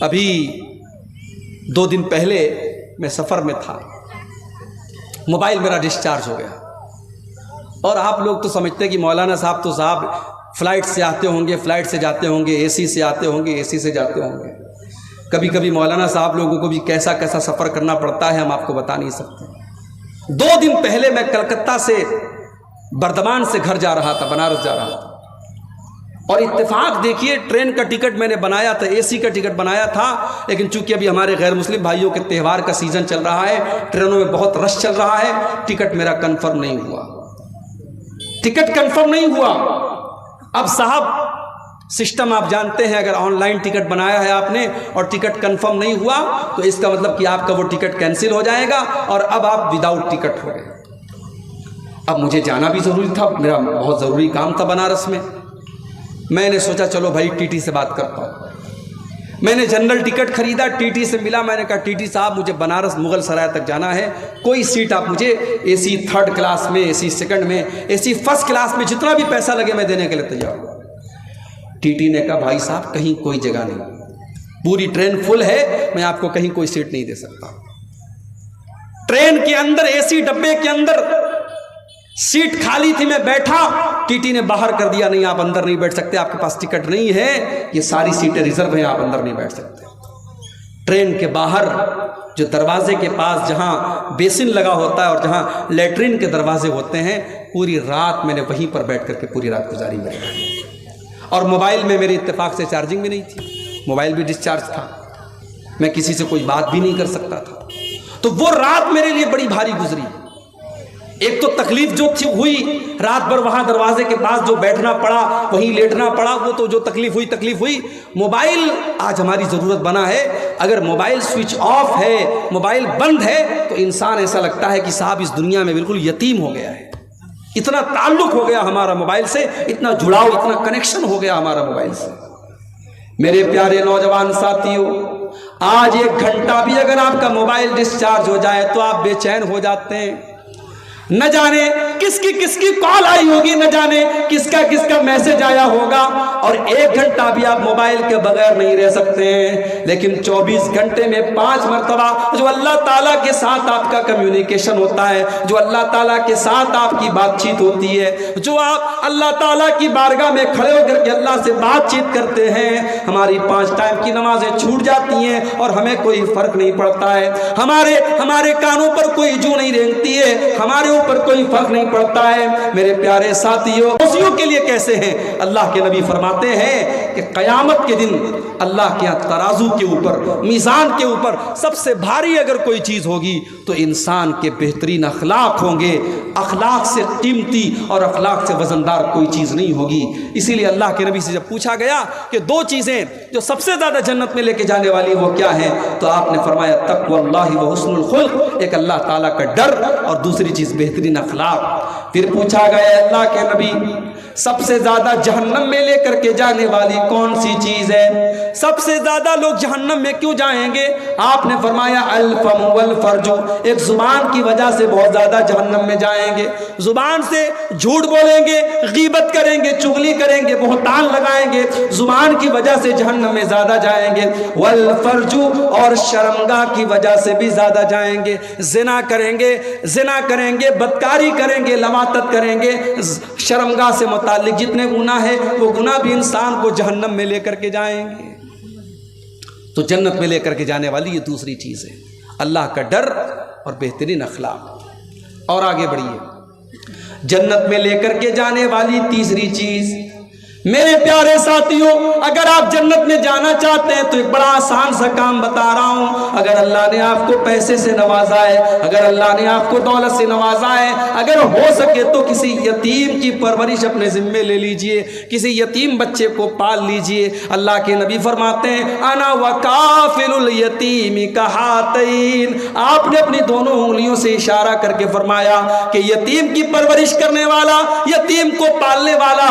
ابھی 2 دن پہلے میں سفر میں تھا، موبائل میرا ڈسچارج ہو گیا. اور آپ لوگ تو سمجھتے ہیں کہ مولانا صاحب تو فلائٹ سے آتے ہوں گے، فلائٹ سے جاتے ہوں گے، اے سی سے آتے ہوں گے، اے سی سے جاتے ہوں گے. کبھی کبھی مولانا صاحب لوگوں کو بھی کیسا کیسا سفر کرنا پڑتا ہے ہم آپ کو بتا نہیں سکتے. 2 دن پہلے میں کلکتہ سے بردمان سے گھر جا رہا تھا، بنارس جا رہا تھا، اور اتفاق دیکھیے ٹرین کا ٹکٹ میں نے بنایا تھا، اے سی کا ٹکٹ بنایا تھا، لیکن چونکہ ابھی ہمارے غیر مسلم بھائیوں کے تہوار کا سیزن چل رہا ہے، ٹرینوں میں بہت رش چل رہا ہے، ٹکٹ میرا کنفرم نہیں ہوا، ٹکٹ کنفرم نہیں ہوا. اب صاحب سسٹم آپ جانتے ہیں، اگر آن لائن ٹکٹ بنایا ہے آپ نے اور ٹکٹ کنفرم نہیں ہوا تو اس کا مطلب کہ آپ کا وہ ٹکٹ کینسل ہو جائے گا اور اب آپ وداؤٹ ٹکٹ ہو گئے. اب مجھے جانا بھی ضروری تھا، میرا بہت ضروری کام تھا بنارس میں. میں نے سوچا چلو بھائی ٹی ٹی سے بات کرتا ہوں. میں نے جنرل ٹکٹ خریدا، ٹی ٹی سے ملا، میں نے کہا ٹی ٹی صاحب مجھے بنارس مغل سرائے تک جانا ہے، کوئی سیٹ آپ مجھے اے سی 3rd کلاس میں، اے سی 2nd میں، اے سی 1st کلاس میں، جتنا بھی پیسہ لگے میں دینے کے لیے تیار ہوں. ٹی ٹی نے کہا بھائی صاحب کہیں کوئی جگہ نہیں، پوری ٹرین فل ہے، میں آپ کو کہیں کوئی سیٹ نہیں دے سکتا. ٹرین کے اندر اے سی ڈبے کے اندر سیٹ خالی تھی، میں بیٹھا، ٹی ٹی نے باہر کر دیا، نہیں آپ اندر نہیں بیٹھ سکتے، آپ کے پاس ٹکٹ نہیں ہے، یہ ساری سیٹیں ریزرو ہیں، آپ اندر نہیں بیٹھ سکتے. ٹرین کے باہر جو دروازے کے پاس جہاں بیسن لگا ہوتا ہے اور جہاں لیٹرین کے دروازے ہوتے ہیں، پوری رات میں نے وہیں پر بیٹھ کر کے پوری رات گزاری میں. اور موبائل میں میرے اتفاق سے چارجنگ بھی نہیں تھی، موبائل بھی ڈسچارج تھا، میں کسی سے کوئی بات بھی نہیں کر سکتا تھا. تو وہ رات میرے لیے بڑی بھاری گزری. ایک تو تکلیف جو تھی ہوئی، رات بھر وہاں دروازے کے پاس جو بیٹھنا پڑا، وہیں لیٹنا پڑا، وہ تو جو تکلیف ہوئی. موبائل آج ہماری ضرورت بنا ہے. اگر موبائل سوئچ آف ہے، موبائل بند ہے، تو انسان ایسا لگتا ہے کہ صاحب اس دنیا میں بالکل یتیم ہو گیا ہے. اتنا تعلق ہو گیا ہمارا موبائل سے، اتنا جڑاؤ، اتنا کنیکشن ہو گیا ہمارا موبائل سے. میرے پیارے نوجوان ساتھیوں، آج 1 گھنٹہ بھی اگر آپ کا موبائل ڈسچارج ہو جائے تو آپ بے چین ہو جاتے ہیں. نہ جانے کس کی کال آئی ہوگی، نہ جانے کس کا میسج آیا ہوگا، اور 1 گھنٹہ بھی آپ موبائل کے بغیر نہیں رہ سکتے ہیں. لیکن 24 گھنٹے میں 5 مرتبہ جو اللہ تعالیٰ کے ساتھ آپ کا کمیونیکیشن ہوتا ہے، جو اللہ تعالیٰ کے ساتھ آپ کی بات چیت ہوتی ہے، جو آپ اللہ تعالیٰ کی بارگاہ میں کھڑے ہو کر کے اللہ سے بات چیت کرتے ہیں، ہماری 5 ٹائم کی نمازیں چھوٹ جاتی ہیں اور ہمیں کوئی فرق نہیں پڑتا ہے. ہمارے کانوں پر کوئی جو نہیں رینگتی ہے، ہمارے پر کوئی فرق نہیں پڑتا ہے. میرے پیارے ساتھیوں، موسیوں کے لیے کیسے ہیں؟ اللہ کے نبی فرماتے ہیں کہ قیامت کے دن اللہ کے ترازو کے اوپر، میزان کے اوپر سب سے بھاری اگر کوئی چیز ہوگی تو انسان کے بہترین اخلاق ہوں گے. اخلاق سے قیمتی اور اخلاق سے وزندار کوئی چیز نہیں ہوگی. اسی لیے اللہ کے نبی سے جب پوچھا گیا کہ 2 چیزیں جو سب سے زیادہ جنت میں لے کے جانے والی وہ کیا ہیں، تو آپ نے فرمایا تقوی اللہ و حسن الخلق، ایک اللہ تعالیٰ کا ڈر، اور دوسری چیز بہترین اخلاق. پھر پوچھا گیا اللہ کے نبی سب سے زیادہ جہنم میں لے کر کے جانے والی کون سی چیز ہے؟ سب سے زیادہ لوگ جہنم میں کیوں جائیں گے؟ آپ نے فرمایا الفم والفرج، ایک زبان کی وجہ سے بہت زیادہ جہنم میں جائیں گے. زبان سے جھوٹ بولیں گے، غیبت کریں گے، چغلی کریں گے، بہتان لگائیں گے، زبان کی وجہ سے جہنم میں زیادہ جائیں گے. والفرج، اور شرمگاہ کی وجہ سے بھی زیادہ جائیں گے. زنا کریں گے، بدکاری کریں گے، لواطت کریں گے. شرمگاہ سے متعلق جتنے گناہ ہیں وہ گناہ بھی انسان کو جہنم میں لے کر کے جائیں گے. تو جنت میں لے کر کے جانے والی یہ دوسری چیز ہے، اللہ کا ڈر اور بہترین اخلاق. اور آگے بڑھیے، جنت میں لے کر کے جانے والی تیسری چیز، میرے پیارے ساتھیوں، اگر آپ جنت میں جانا چاہتے ہیں تو ایک بڑا آسان سا کام بتا رہا ہوں. اگر اللہ نے آپ کو پیسے سے نوازا ہے، اگر اللہ نے آپ کو دولت سے نوازا ہے، اگر ہو سکے تو کسی یتیم کی پرورش اپنے ذمے لے لیجئے، کسی یتیم بچے کو پال لیجئے. اللہ کے نبی فرماتے ہیں انا وکافل الیتیم کہاتین. آپ نے اپنی دونوں انگلیوں سے اشارہ کر کے فرمایا کہ یتیم کی پرورش کرنے والا، یتیم کو پالنے والا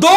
2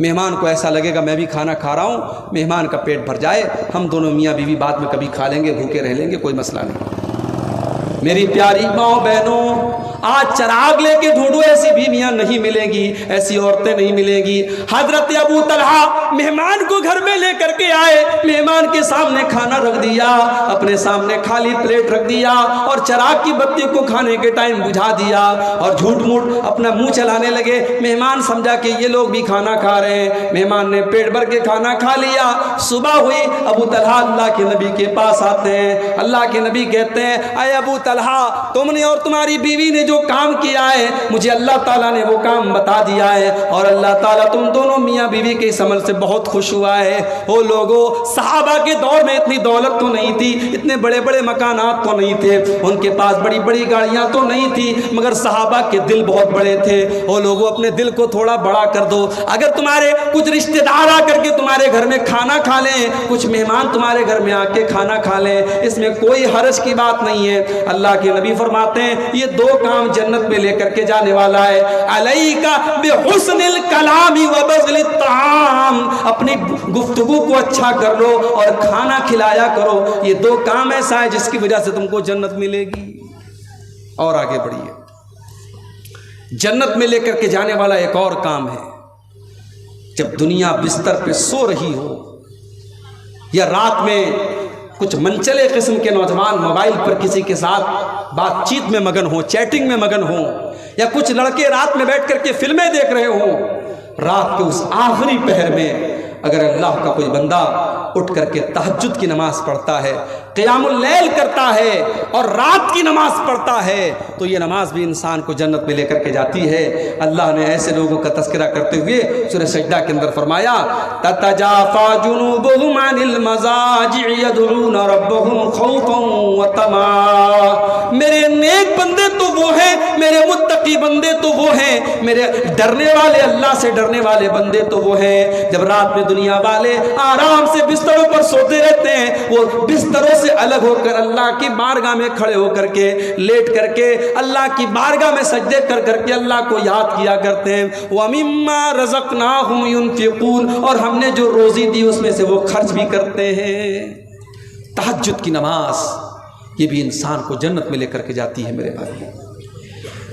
مہمان کو ایسا لگے گا میں بھی کھانا کھا رہا ہوں، مہمان کا پیٹ بھر جائے، ہم دونوں میاں بیوی بعد میں کبھی کھا لیں گے، بھوکے رہ لیں گے، کوئی مسئلہ نہیں۔ میری پیاری ماؤں بہنوں، آج چراغ لے کے ڈھونڈو، ایسی بیویاں نہیں ملیں گی، ایسی عورتیں نہیں ملیں گی۔ حضرت ابو طلحہ مہمان کو گھر میں لے کر کے آئے، مہمان کے سامنے کھانا رکھ دیا، اپنے سامنے خالی پلیٹ رکھ دیا اور چراغ کی بتی کو کھانے کے ٹائم بجھا دیا اور جھوٹ موٹ اپنا منہ چلانے لگے۔ مہمان سمجھا کہ یہ لوگ بھی کھانا کھا رہے ہیں، مہمان نے پیٹ بھر کے کھانا کھا لیا۔ صبح ہوئی، ابو طلحہ اللہ کے نبی کے پاس آتے ہیں، اللہ کے نبی کہتے ہیں اے ابو طلحہ، تم نے اور تمہاری بیوی نے جو کام کیا ہے مجھے اللہ تعالیٰ نے وہ کام بتا دیا ہے، اور اللہ تعالیٰ تم دونوں میاں بیوی کے اس عمل سے بہت خوش ہوا ہے۔ وہ لوگوں، صحابہ کے دور میں اتنی دولت تو نہیں تھی، اتنے بڑے بڑے مکانات تو نہیں تھے، ان کے پاس بڑی بڑی گاڑیاں تو نہیں تھی، مگر صحابہ کے دل بہت بڑے تھے۔ وہ لوگوں، اپنے دل کو تھوڑا بڑا کر دو۔ اگر تمہارے کچھ رشتہ دار آ کر کے تمہارے گھر میں کھانا کھا لیں، کچھ مہمان تمہارے گھر میں آ کے کھانا کھا لیں، اس میں کوئی حرج کی بات نہیں ہے۔ اللہ کے نبی فرماتے ہیں یہ دو کام جنت میں لے کر کے جانے والا ہے۔ علیکا بحسن الکلام وبذل الطعام، اپنی گفتگو کو اچھا کر لو اور کھانا کھلایا کرو، یہ دو کام ایسا ہے جس کی وجہ سے تم کو جنت ملے گی۔ اور آگے بڑھیے، جنت میں لے کر کے جانے والا ایک اور کام ہے، جب دنیا بستر پہ سو رہی ہو یا رات میں کچھ منچلے قسم کے نوجوان موبائل پر کسی کے ساتھ بات چیت میں مگن ہوں، چیٹنگ میں مگن ہوں، یا کچھ لڑکے رات میں بیٹھ کر کے فلمیں دیکھ رہے ہوں، رات کے اس آخری پہر میں اگر اللہ کا کوئی بندہ اٹھ کر کے تہجد کی نماز پڑھتا ہے، قیام اللیل کرتا ہے اور رات کی نماز پڑھتا ہے، تو یہ نماز بھی انسان کو جنت میں لے کر کے جاتی ہے۔ اللہ نے ایسے لوگوں کا تذکرہ کرتے ہوئے سورہ سجدہ کے اندر فرمایا تتجافا جنوبهم عن المضاجع يدعون ربهم خوفا وطمعا، میرے نیک بندے تو وہ ہیں، میرے متقی بندے تو وہ ہیں، میرے ڈرنے والے، اللہ سے ڈرنے والے بندے تو وہ ہیں۔ جب رات میں دنیا والے آرام سے بستروں پر سوتے رہتے ہیں، وہ بستروں سے الگ ہو کر اللہ کی بارگاہ میں کھڑے ہو کر کے، لیٹ کر کے اللہ کی بارگاہ میں سجدے کر کر کے اللہ کو یاد کیا کرتے ہیں۔ وَمِمَّا رَزَقْنَاهُمْ يُنْفِقُونَ، اور ہم نے جو روزی دی اس میں سے وہ خرچ بھی کرتے ہیں۔ تہجد کی نماز یہ بھی انسان کو جنت میں لے کر کے جاتی ہے میرے بھائی۔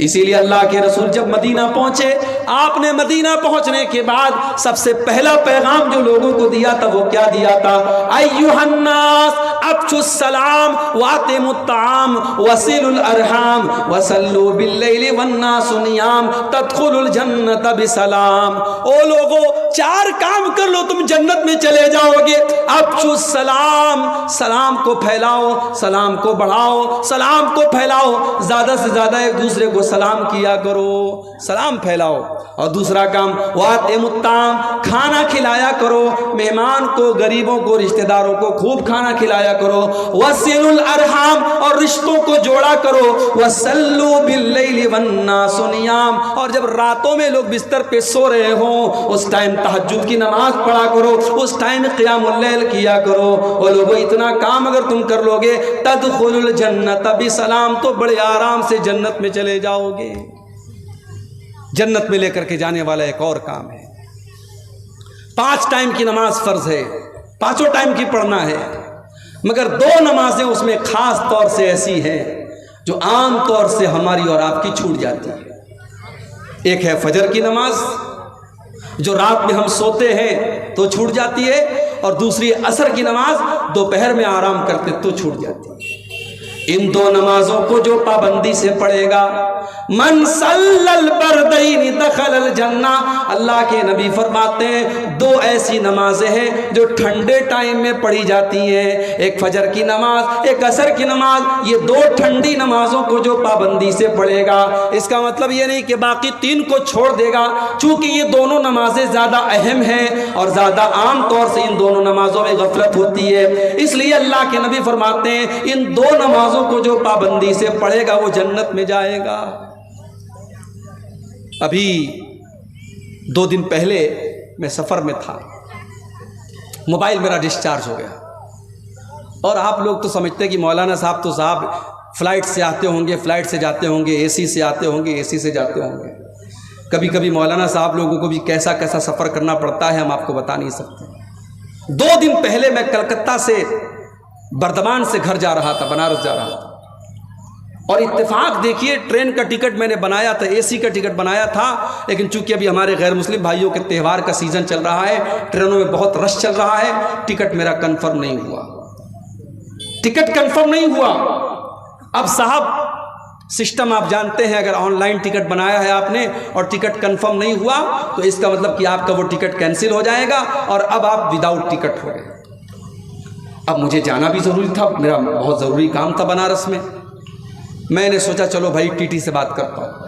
اسی لیے اللہ کے رسول جب مدینہ پہنچے، آپ نے مدینہ پہنچنے کے بعد سب سے پہلا پیغام جو لوگوں کو دیا تھا وہ کیا دیا تھا؟ ایھا الناس افشوا السلام واتموا الطعام وصلوا الارحام وصلوا باللیل والناس نیام تدخلوا الجنۃ بسلام۔ او لوگوں، چار کام کر لو تم جنت میں چلے جاؤ گے۔ افشوا السلام، سلام کو پھیلاؤ، سلام کو بڑھاؤ، سلام کو پھیلاؤ، زیادہ سے زیادہ ایک دوسرے کو سلام کیا کرو، سلام پھیلاؤ۔ اور دوسرا کام واتموا الطعام، کھانا کھلایا کرو، مہمان کو، غریبوں کو، رشتہ داروں کو خوب کھانا کھلایا کرو۔ وصلوا الارحام، اور رشتوں کو جوڑا کرو۔ وصلوا باللیل والناس نیام، اور جب راتوں میں لوگ بستر پہ سو رہے ہوں اس ٹائم تہجد کی نماز پڑھا کرو، اس ٹائم قیام اللیل کیا کرو۔ اور لوگوں، اتنا کام اگر تم کر لو گے تدخلوا الجنۃ بسلام، تو بڑے آرام سے جنت میں چلے جاؤ گے۔ جنت میں لے کر کے جانے والا ایک اور کام ہے، 5 ٹائم کی نماز فرض ہے، 5 ٹائم کی پڑھنا ہے، مگر 2 نمازیں اس میں خاص طور سے ایسی ہیں جو عام طور سے ہماری اور آپ کی چھوٹ جاتی ہے۔ ایک ہے فجر کی نماز جو رات میں ہم سوتے ہیں تو چھوٹ جاتی ہے، اور دوسری عصر کی نماز دوپہر میں آرام کرتے تو چھوٹ جاتی ہے۔ ان 2 نمازوں کو جو پابندی سے پڑھے گا، من صلی البردین دخل الجنہ، اللہ کے نبی فرماتے ہیں 2 ایسی نمازیں ہیں جو ٹھنڈے ٹائم میں پڑھی جاتی ہیں، ایک فجر کی نماز، ایک عصر کی نماز۔ یہ 2 ٹھنڈی نمازوں کو جو پابندی سے پڑھے گا، اس کا مطلب یہ نہیں کہ باقی 3 کو چھوڑ دے گا، چونکہ یہ دونوں نمازیں زیادہ اہم ہیں اور زیادہ عام طور سے ان دونوں نمازوں میں غفلت ہوتی ہے، اس لیے اللہ کے نبی فرماتے ہیں ان 2 نمازوں کو جو پابندی سے پڑھے گا وہ جنت میں جائے گا۔ ابھی 2 دن پہلے میں سفر میں تھا، موبائل میرا ڈسچارج ہو گیا، اور آپ لوگ تو سمجھتے ہیں کہ مولانا صاحب تو فلائٹ سے آتے ہوں گے، فلائٹ سے جاتے ہوں گے، اے سی سے آتے ہوں گے، اے سی سے جاتے ہوں گے، کبھی کبھی مولانا صاحب لوگوں کو بھی کیسا کیسا سفر کرنا پڑتا ہے ہم آپ کو بتا نہیں سکتے۔ 2 دن پہلے میں کلکتہ سے بردمان سے گھر جا رہا تھا، بنارس جا رہا تھا، اور اتفاق دیکھیے ٹرین کا ٹکٹ میں نے بنایا تھا، اے سی کا ٹکٹ بنایا تھا، لیکن چونکہ ابھی ہمارے غیر مسلم بھائیوں کے تہوار کا سیزن چل رہا ہے، ٹرینوں میں بہت رش چل رہا ہے، ٹکٹ میرا کنفرم نہیں ہوا، ٹکٹ کنفرم نہیں ہوا۔ اب صاحب سسٹم آپ جانتے ہیں، اگر آن لائن ٹکٹ بنایا ہے آپ نے اور ٹکٹ کنفرم نہیں ہوا تو اس کا مطلب کہ آپ کا وہ ٹکٹ کینسل ہو جائے گا اور اب آپ وداؤٹ ٹکٹ ہو گئے۔ اب مجھے جانا بھی ضروری تھا، میرا بہت ضروری کام تھا بنارس میں نے سوچا چلو بھائی ٹی ٹی سے بات کرتا ہوں۔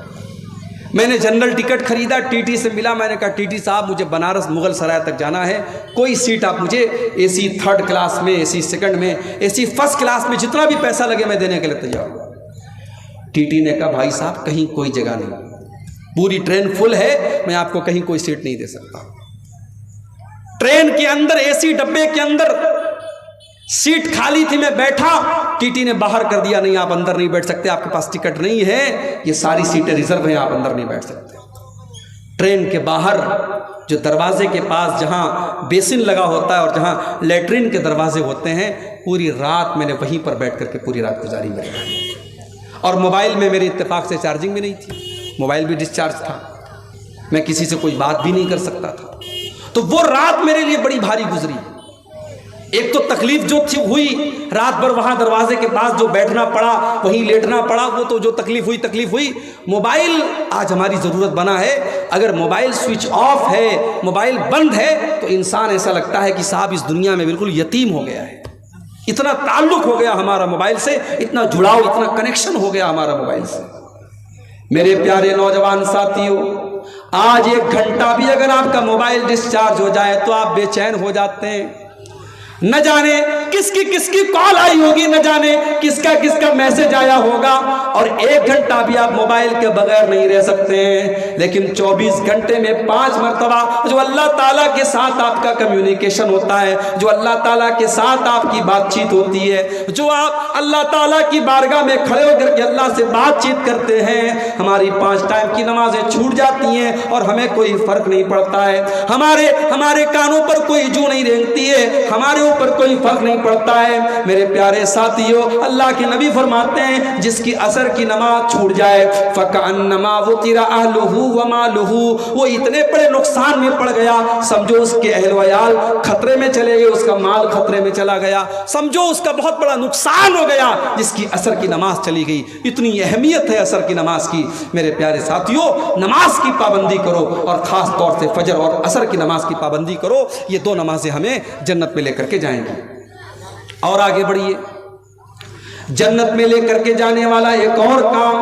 میں نے جنرل ٹکٹ خریدا، ٹی ٹی سے ملا، میں نے کہا ٹی ٹی صاحب مجھے بنارس مغل سرائے تک جانا ہے، کوئی سیٹ آپ مجھے اے سی 3rd کلاس میں، اے سی 2nd میں، اے سی 1st کلاس میں، جتنا بھی پیسہ لگے میں دینے کے لیے تیار ہوں۔ ٹی ٹی نے کہا بھائی صاحب کہیں کوئی جگہ نہیں، پوری ٹرین فل ہے، میں آپ کو کہیں کوئی سیٹ نہیں دے سکتا۔ ٹرین کے اندر اے سی ڈبے کے اندر سیٹ خالی تھی، میں بیٹھا، ٹی ٹی نے باہر کر دیا، نہیں آپ اندر نہیں بیٹھ سکتے، آپ کے پاس ٹکٹ نہیں ہے، یہ ساری سیٹیں ریزرو ہیں، آپ اندر نہیں بیٹھ سکتے۔ ٹرین کے باہر جو دروازے کے پاس جہاں بیسن لگا ہوتا ہے اور جہاں لیٹرین کے دروازے ہوتے ہیں، پوری رات میں نے وہیں پر بیٹھ کر کے پوری رات گزاری میری، اور موبائل میں میری اتفاق سے چارجنگ بھی نہیں تھی، موبائل بھی ڈسچارج تھا، میں کسی سے کوئی بات بھی نہیں کر سکتا تھا۔ تو وہ رات میرے لیے بڑی بھاری گزری۔ ایک تو تکلیف جو تھی ہوئی، رات بھر وہاں دروازے کے پاس جو بیٹھنا پڑا، وہیں لیٹنا پڑا، وہ تو جو تکلیف ہوئی۔ موبائل آج ہماری ضرورت بنا ہے، اگر موبائل سوئچ آف ہے، موبائل بند ہے تو انسان ایسا لگتا ہے کہ صاحب اس دنیا میں بالکل یتیم ہو گیا ہے، اتنا تعلق ہو گیا ہمارا موبائل سے، اتنا جڑاؤ، اتنا کنیکشن ہو گیا ہمارا موبائل سے۔ میرے پیارے نوجوان ساتھیوں، آج 1 گھنٹہ بھی اگر آپ کا موبائل ڈسچارج ہو جائے تو آپ بے چین ہو جاتے ہیں، نہ جانے کس کی کال آئی ہوگی، نہ جانے کس کا میسج آیا ہوگا، اور 1 گھنٹہ بھی آپ موبائل کے بغیر نہیں رہ سکتے ہیں۔ لیکن 24 گھنٹے میں 5 مرتبہ جو اللہ تعالیٰ کے ساتھ آپ کا کمیونیکیشن ہوتا ہے، جو اللہ تعالیٰ کے ساتھ آپ کی بات چیت ہوتی ہے، جو آپ اللہ تعالیٰ کی بارگاہ میں کھڑے ہو کر کے اللہ سے بات چیت کرتے ہیں، ہماری 5 ٹائم کی نمازیں چھوٹ جاتی ہیں اور ہمیں کوئی فرق نہیں پڑتا ہے، ہمارے کانوں پر کوئی جو نہیں رینگتی ہے، ہمارے اوپر کوئی فرق نہیں پڑتا ہے۔ میرے پیارے ساتھیوں، اللہ کے نبی فرماتے ہیں جس کی عصر کی نماز چھوٹ جائے فَكَأَنَّمَا وُتِرَ أَهْلُهُ وَمَالُهُ، وہ اتنے بڑے نقصان میں پڑ گیا، سمجھو اس کے اہل و عیال خطرے میں چلے گئے، اس کا مال خطرے میں چلا گیا، سمجھو اس کا بہت بڑا نقصان ہو گیا جس کی عصر کی نماز چلی گئی۔ اتنی اہمیت ہے عصر کی نماز کی۔ میرے پیارے ساتھیوں، نماز کی پابندی کرو، اور خاص طور سے فجر اور عصر کی نماز کی پابندی کرو، یہ 2 نمازیں ہمیں جنت میں لے کر کے جائیں گی۔ اور آگے بڑھیے، جنت میں لے کر کے جانے والا ایک اور کام،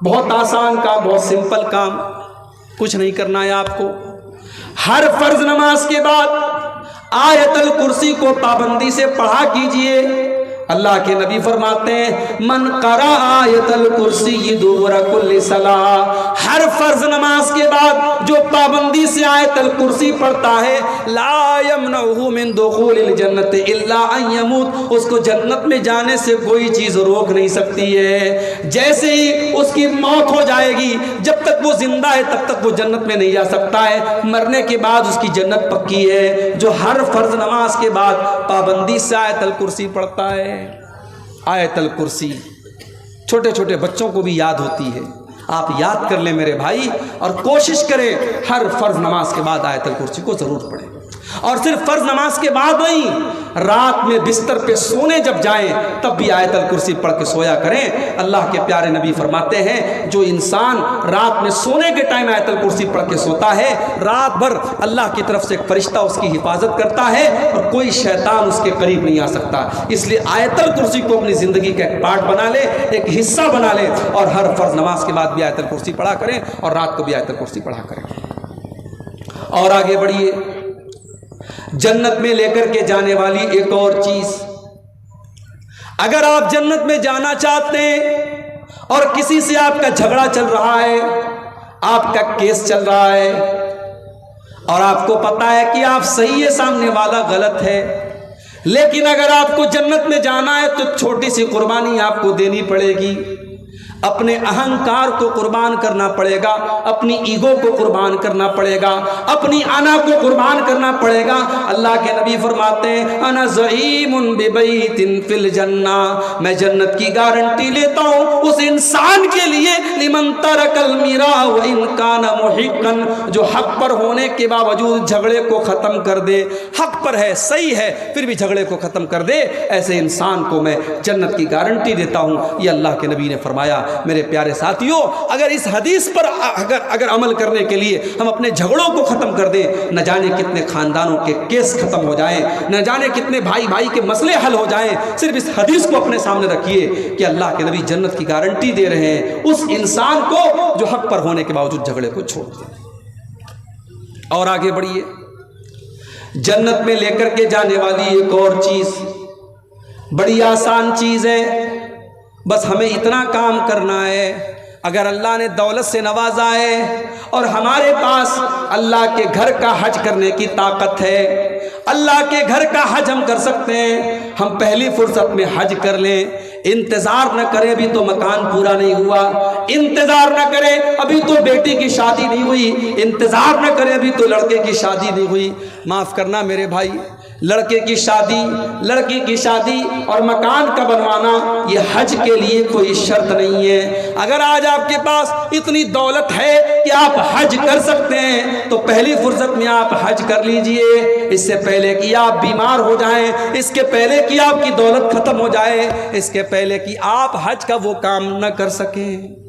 بہت آسان کام، بہت سمپل کام، کچھ نہیں کرنا ہے آپ کو۔ ہر فرض نماز کے بعد آیت الکرسی کو پابندی سے پڑھا کیجئے۔ اللہ کے نبی فرماتے ہیں من قرأ آیت الکرسی دبر کل صلاۃ، ہر فرض نماز کے بعد جو پابندی سے آیت الکرسی پڑھتا ہے، لا یمنعہ من دخول الجنت الا ان یموت، اس کو جنت میں جانے سے کوئی چیز روک نہیں سکتی ہے۔ جیسے ہی اس کی موت ہو جائے گی، جب تک وہ زندہ ہے تب تک وہ جنت میں نہیں جا سکتا ہے، مرنے کے بعد اس کی جنت پکی ہے۔ جو ہر فرض نماز کے بعد پابندی سے آیت الکرسی پڑھتا ہے، آیت الکرسی چھوٹے چھوٹے بچوں کو بھی یاد ہوتی ہے، آپ یاد کر لیں میرے بھائی، اور کوشش کریں ہر فرض نماز کے بعد آیت الکرسی کو ضرور پڑھیں۔ اور صرف فرض نماز کے بعد نہیں، رات میں بستر پہ سونے جب جائیں تب بھی آیت الکرسی پڑھ کے سویا کریں۔ اللہ کے پیارے نبی فرماتے ہیں جو انسان رات میں سونے کے ٹائم آیت الکرسی پڑھ کے سوتا ہے، رات بھر اللہ کی طرف سے ایک فرشتہ اس کی حفاظت کرتا ہے اور کوئی شیطان اس کے قریب نہیں آ سکتا۔ اس لیے آیت الکرسی کو اپنی زندگی کا ایک پارٹ بنا لے، ایک حصہ بنا لے، اور ہر فرض نماز کے بعد بھی آیت الکرسی پڑھا کریں اور رات کو بھی آیت الکرسی پڑھا کریں۔ اور آگے بڑھیے، جنت میں لے کر کے جانے والی ایک اور چیز، اگر آپ جنت میں جانا چاہتے ہیں اور کسی سے آپ کا جھگڑا چل رہا ہے، آپ کا کیس چل رہا ہے، اور آپ کو پتا ہے کہ آپ صحیح ہے، سامنے والا غلط ہے، لیکن اگر آپ کو جنت میں جانا ہے تو چھوٹی سی قربانی آپ کو دینی پڑے گی۔ اپنے اہنکار کو قربان کرنا پڑے گا، اپنی ایگو کو قربان کرنا پڑے گا، اپنی انا کو قربان کرنا پڑے گا۔ اللہ کے نبی فرماتے ہیں انا زعیم ببیت فی الجنہ، میں جنت کی گارنٹی لیتا ہوں اس انسان کے لیے لمن ترک المیراء وان کان محقا، جو حق پر ہونے کے باوجود جھگڑے کو ختم کر دے، حق پر ہے، صحیح ہے، پھر بھی جھگڑے کو ختم کر دے، ایسے انسان کو میں جنت کی گارنٹی دیتا ہوں۔ یہ اللہ کے نبی نے فرمایا۔ میرے پیارے ساتھیوں، اگر اس حدیث پر اگر عمل کرنے کے لیے ہم اپنے جھگڑوں کو ختم کر دیں، نہ جانے کتنے خاندانوں کے کیس ختم ہو جائیں، نہ جانے کتنے بھائی بھائی کے مسئلے حل ہو جائیں۔ صرف اس حدیث کو اپنے سامنے رکھیے کہ اللہ کے نبی جنت کی گارنٹی دے رہے ہیں اس انسان کو جو حق پر ہونے کے باوجود جھگڑے کو چھوڑ دے۔ اور آگے بڑھیے، جنت میں لے کر کے جانے والی ایک اور چیز بڑی آسان چیز ہے، بس ہمیں اتنا کام کرنا ہے۔ اگر اللہ نے دولت سے نوازا ہے اور ہمارے پاس اللہ کے گھر کا حج کرنے کی طاقت ہے، اللہ کے گھر کا حج ہم کر سکتے ہیں، ہم پہلی فرصت میں حج کر لیں۔ انتظار نہ کریں، ابھی تو مکان پورا نہیں ہوا، انتظار نہ کریں ابھی تو بیٹی کی شادی نہیں ہوئی، انتظار نہ کریں ابھی تو لڑکے کی شادی نہیں ہوئی۔ معاف کرنا میرے بھائی، لڑکے کی شادی، لڑکی کی شادی اور مکان کا بنوانا یہ حج کے لیے کوئی شرط نہیں ہے۔ اگر آج آپ کے پاس اتنی دولت ہے کہ آپ حج کر سکتے ہیں تو پہلی فرصت میں آپ حج کر لیجئے، اس سے پہلے کہ آپ بیمار ہو جائیں، اس کے پہلے کہ آپ کی دولت ختم ہو جائے، اس کے پہلے کہ آپ حج کا وہ کام نہ کر سکیں۔